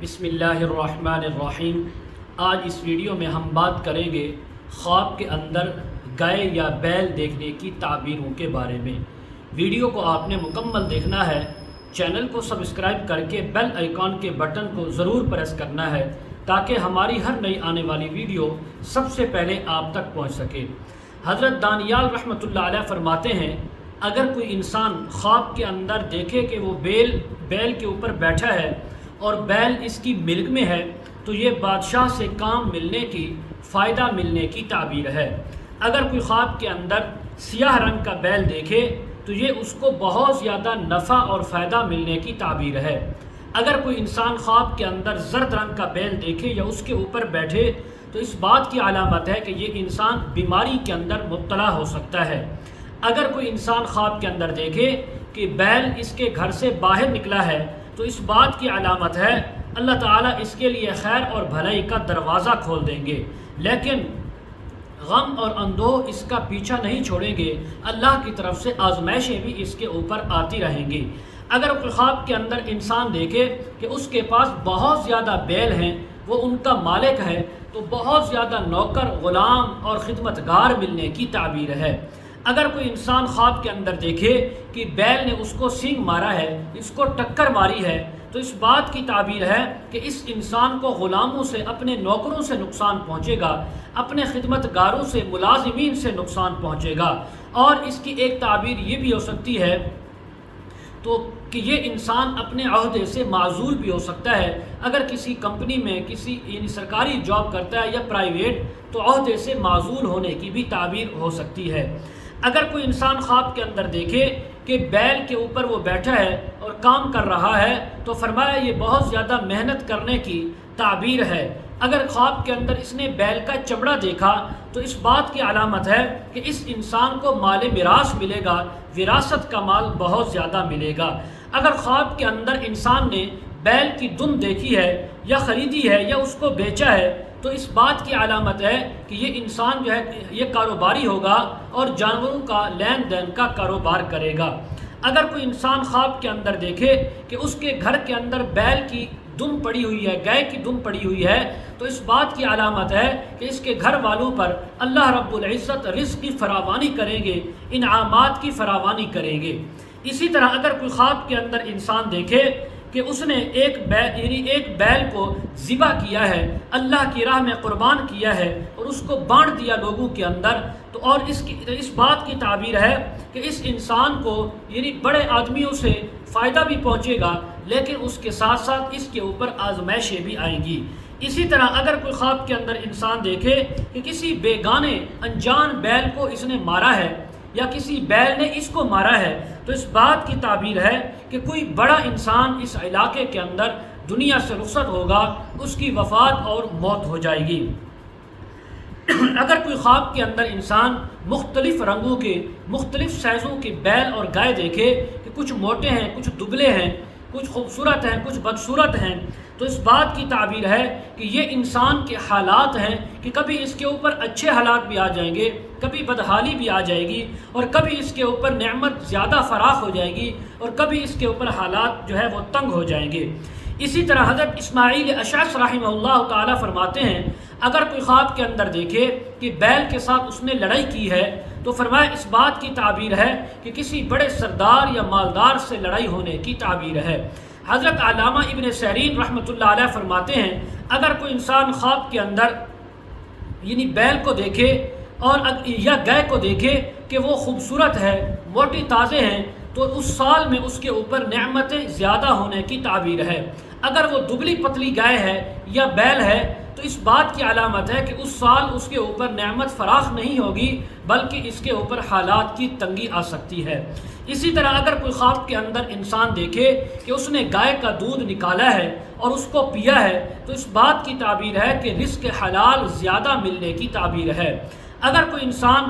بسم اللہ الرحمن الرحیم۔ آج اس ویڈیو میں ہم بات کریں گے خواب کے اندر گائے یا بیل دیکھنے کی تعبیروں کے بارے میں۔ ویڈیو کو آپ نے مکمل دیکھنا ہے، چینل کو سبسکرائب کر کے بیل آئیکن کے بٹن کو ضرور پریس کرنا ہے تاکہ ہماری ہر نئی آنے والی ویڈیو سب سے پہلے آپ تک پہنچ سکے۔ حضرت دانیال رحمۃ اللہ علیہ فرماتے ہیں، اگر کوئی انسان خواب کے اندر دیکھے کہ وہ بیل کے اوپر بیٹھا ہے اور بیل اس کی ملک میں ہے تو یہ بادشاہ سے کام ملنے کی، فائدہ ملنے کی تعبیر ہے۔ اگر کوئی خواب کے اندر سیاہ رنگ کا بیل دیکھے تو یہ اس کو بہت زیادہ نفع اور فائدہ ملنے کی تعبیر ہے۔ اگر کوئی انسان خواب کے اندر زرد رنگ کا بیل دیکھے یا اس کے اوپر بیٹھے تو اس بات کی علامت ہے کہ یہ انسان بیماری کے اندر مبتلا ہو سکتا ہے۔ اگر کوئی انسان خواب کے اندر دیکھے کہ بیل اس کے گھر سے باہر نکلا ہے تو اس بات کی علامت ہے اللہ تعالیٰ اس کے لیے خیر اور بھلائی کا دروازہ کھول دیں گے، لیکن غم اور اندوہ اس کا پیچھا نہیں چھوڑیں گے، اللہ کی طرف سے آزمائشیں بھی اس کے اوپر آتی رہیں گی۔ اگر کوئی خواب کے اندر انسان دیکھے کہ اس کے پاس بہت زیادہ بیل ہیں، وہ ان کا مالک ہے، تو بہت زیادہ نوکر، غلام اور خدمتگار ملنے کی تعبیر ہے۔ اگر کوئی انسان خواب کے اندر دیکھے کہ بیل نے اس کو سینگ مارا ہے، اس کو ٹکر ماری ہے، تو اس بات کی تعبیر ہے کہ اس انسان کو غلاموں سے، اپنے نوکروں سے نقصان پہنچے گا، اپنے خدمتگاروں سے، ملازمین سے نقصان پہنچے گا۔ اور اس کی ایک تعبیر یہ بھی ہو سکتی ہے تو کہ یہ انسان اپنے عہدے سے معزول بھی ہو سکتا ہے۔ اگر کسی کمپنی میں کسی سرکاری جاب کرتا ہے یا پرائیویٹ، تو عہدے سے معزول ہونے کی بھی تعبیر ہو سکتی ہے۔ اگر کوئی انسان خواب کے اندر دیکھے کہ بیل کے اوپر وہ بیٹھا ہے اور کام کر رہا ہے تو فرمایا یہ بہت زیادہ محنت کرنے کی تعبیر ہے۔ اگر خواب کے اندر اس نے بیل کا چمڑا دیکھا تو اس بات کی علامت ہے کہ اس انسان کو مال میراث ملے گا، وراثت کا مال بہت زیادہ ملے گا۔ اگر خواب کے اندر انسان نے بیل کی دم دیکھی ہے یا خریدی ہے یا اس کو بیچا ہے تو اس بات کی علامت ہے کہ یہ انسان جو ہے یہ کاروباری ہوگا اور جانوروں کا لین دین کا کاروبار کرے گا۔ اگر کوئی انسان خواب کے اندر دیکھے کہ اس کے گھر کے اندر بیل کی دم پڑی ہوئی ہے، گائے کی دم پڑی ہوئی ہے، تو اس بات کی علامت ہے کہ اس کے گھر والوں پر اللہ رب العزت رزق کی فراوانی کریں گے، انعامات کی فراوانی کریں گے۔ اسی طرح اگر کوئی خواب کے اندر انسان دیکھے کہ اس نے ایک بیل کو ذبح کیا ہے، اللہ کی راہ میں قربان کیا ہے اور اس کو بانٹ دیا لوگوں کے اندر، تو اور اس بات کی تعبیر ہے کہ اس انسان کو بڑے آدمیوں سے فائدہ بھی پہنچے گا، لیکن اس کے ساتھ ساتھ اس کے اوپر آزمائشیں بھی آئیں گی۔ اسی طرح اگر کوئی خواب کے اندر انسان دیکھے کہ کسی بیگانے انجان بیل کو اس نے مارا ہے یا کسی بیل نے اس کو مارا ہے تو اس بات کی تعبیر ہے کہ کوئی بڑا انسان اس علاقے کے اندر دنیا سے رخصت ہوگا، اس کی وفات اور موت ہو جائے گی۔ اگر کوئی خواب کے اندر انسان مختلف رنگوں کے، مختلف سائزوں کے بیل اور گائے دیکھے کہ کچھ موٹے ہیں، کچھ دبلے ہیں، کچھ خوبصورت ہیں، کچھ بدصورت ہیں، تو اس بات کی تعبیر ہے کہ یہ انسان کے حالات ہیں کہ کبھی اس کے اوپر اچھے حالات بھی آ جائیں گے، کبھی بدحالی بھی آ جائے گی، اور کبھی اس کے اوپر نعمت زیادہ فراخ ہو جائے گی اور کبھی اس کے اوپر حالات جو ہے وہ تنگ ہو جائیں گے۔ اسی طرح حضرت اسماعیل اشعث رحمہ اللہ تعالیٰ فرماتے ہیں، اگر کوئی خواب کے اندر دیکھے کہ بیل کے ساتھ اس نے لڑائی کی ہے تو فرمایا اس بات کی تعبیر ہے کہ کسی بڑے سردار یا مالدار سے لڑائی ہونے کی تعبیر ہے۔ حضرت علامہ ابن سیرین رحمۃ اللہ علیہ فرماتے ہیں، اگر کوئی انسان خواب کے اندر بیل کو دیکھے اور یا گائے کو دیکھے کہ وہ خوبصورت ہے، موٹی تازے ہیں، تو اس سال میں اس کے اوپر نعمتیں زیادہ ہونے کی تعبیر ہے۔ اگر وہ دبلی پتلی گائے ہے یا بیل ہے تو اس بات کی علامت ہے کہ اس سال اس کے اوپر نعمت فراخ نہیں ہوگی بلکہ اس کے اوپر حالات کی تنگی آ سکتی ہے۔ اسی طرح اگر کوئی خواب کے اندر انسان دیکھے کہ اس نے گائے کا دودھ نکالا ہے اور اس کو پیا ہے تو اس بات کی تعبیر ہے کہ رزق حلال زیادہ ملنے کی تعبیر ہے۔ اگر کوئی انسان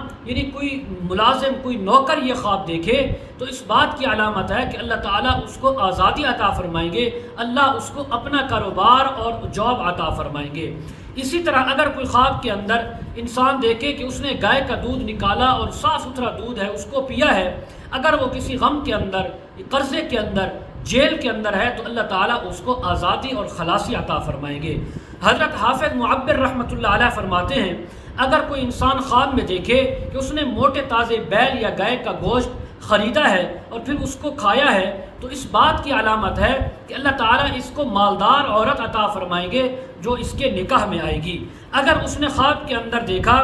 کوئی ملازم، کوئی نوکر یہ خواب دیکھے تو اس بات کی علامت ہے کہ اللہ تعالیٰ اس کو آزادی عطا فرمائیں گے، اللہ اس کو اپنا کاروبار اور جاب عطا فرمائیں گے۔ اسی طرح اگر کوئی خواب کے اندر انسان دیکھے کہ اس نے گائے کا دودھ نکالا اور صاف ستھرا دودھ ہے اس کو پیا ہے، اگر وہ کسی غم کے اندر، قرضے کے اندر، جیل کے اندر ہے تو اللہ تعالیٰ اس کو آزادی اور خلاصی عطا فرمائیں گے۔ حضرت حافظ معبر رحمۃ اللہ علیہ فرماتے ہیں اگر کوئی انسان خواب میں دیکھے کہ اس نے موٹے تازے بیل یا گائے کا گوشت خریدا ہے اور پھر اس کو کھایا ہے تو اس بات کی علامت ہے کہ اللہ تعالیٰ اس کو مالدار عورت عطا فرمائیں گے جو اس کے نکاح میں آئے گی۔ اگر اس نے خواب کے اندر دیکھا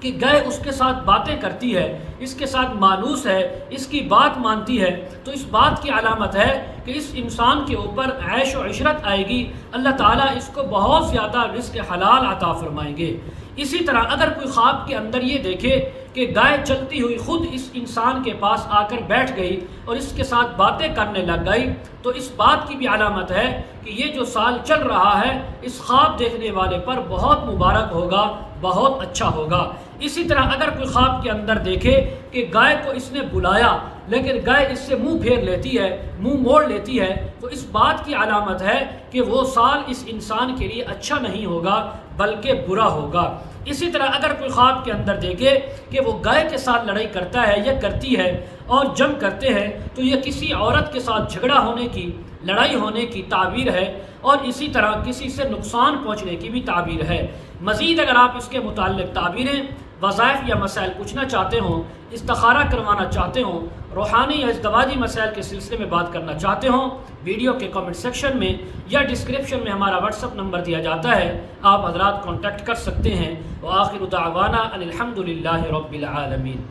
کہ گائے اس کے ساتھ باتیں کرتی ہے، اس کے ساتھ مانوس ہے، اس کی بات مانتی ہے، تو اس بات کی علامت ہے کہ اس انسان کے اوپر عیش و عشرت آئے گی، اللہ تعالیٰ اس کو بہت زیادہ رزق حلال عطا فرمائیں گے۔ اسی طرح اگر کوئی خواب کے اندر یہ دیکھے کہ گائے چلتی ہوئی خود اس انسان کے پاس آ کر بیٹھ گئی اور اس کے ساتھ باتیں کرنے لگ گئی تو اس بات کی بھی علامت ہے کہ یہ جو سال چل رہا ہے اس خواب دیکھنے والے پر بہت مبارک ہوگا، بہت اچھا ہوگا۔ اسی طرح اگر کوئی خواب کے اندر دیکھے کہ گائے کو اس نے بلایا لیکن گائے اس سے منہ پھیر لیتی ہے، منہ موڑ لیتی ہے، تو اس بات کی علامت ہے کہ وہ سال اس انسان کے لیے اچھا نہیں ہوگا بلکہ برا ہوگا۔ اسی طرح اگر کوئی خواب کے اندر دیکھے کہ وہ گائے کے ساتھ لڑائی کرتا ہے یا کرتی ہے اور جنگ کرتے ہیں تو یہ کسی عورت کے ساتھ جھگڑا ہونے کی، لڑائی ہونے کی تعبیر ہے، اور اسی طرح کسی سے نقصان پہنچنے کی بھی تعبیر ہے۔ مزید اگر آپ اس کے متعلق تعبیریں، وظائف یا مسائل پوچھنا چاہتے ہوں، استخارہ کروانا چاہتے ہوں، روحانی یا ازدواجی مسائل کے سلسلے میں بات کرنا چاہتے ہوں، ویڈیو کے کمنٹ سیکشن میں یا ڈسکرپشن میں ہمارا واٹس ایپ نمبر دیا جاتا ہے، آپ حضرات کانٹیکٹ کر سکتے ہیں۔ وآخر دعوانا ان الحمد للہ رب العالمین۔